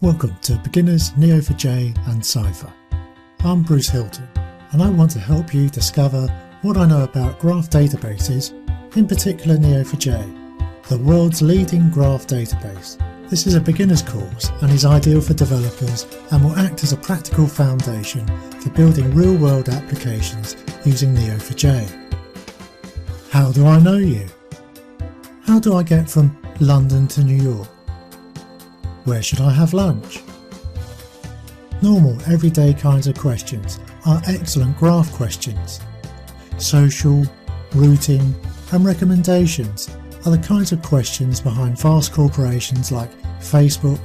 Welcome to Beginners Neo4j and Cypher. I'm Bruce Hilton and I want to help you discover what I know about graph databases, in particular Neo4j, the world's leading graph database. This is a beginner's course and is ideal for developers and will act as a practical foundation for building real-world applications using Neo4j. How do I know you? How do I get from London to New York? Where should I have lunch? Normal, everyday kinds of questions are excellent graph questions. Social, routing, and recommendations are the kinds of questions behind vast corporations like Facebook,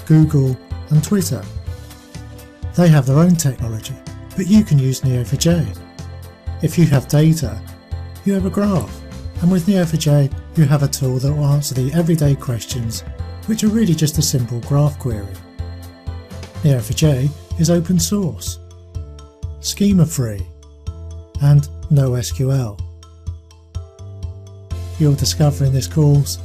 Google, and Twitter. They have their own technology, but you can use Neo4j. If you have data, you have a graph, and with Neo4j you have a tool that will answer the everyday questions, which are really just a simple graph query. Neo4j is open source, schema-free, and NoSQL. You'll discover in this course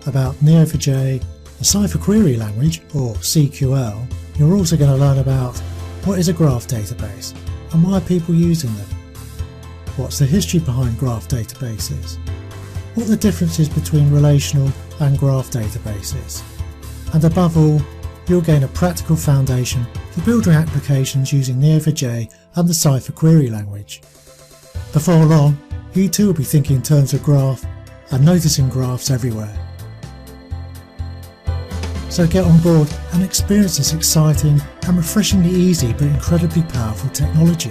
about Neo4j, the Cypher query language, or CQL. You're also going to learn about what is a graph database and why are people using them, what's the history behind graph databases, what are the differences between relational and graph databases, and above all, you'll gain a practical foundation for building applications using Neo4j and the Cypher query language. Before long, you too will be thinking in terms of graph and noticing graphs everywhere. So get on board and experience this exciting and refreshingly easy but incredibly powerful technology.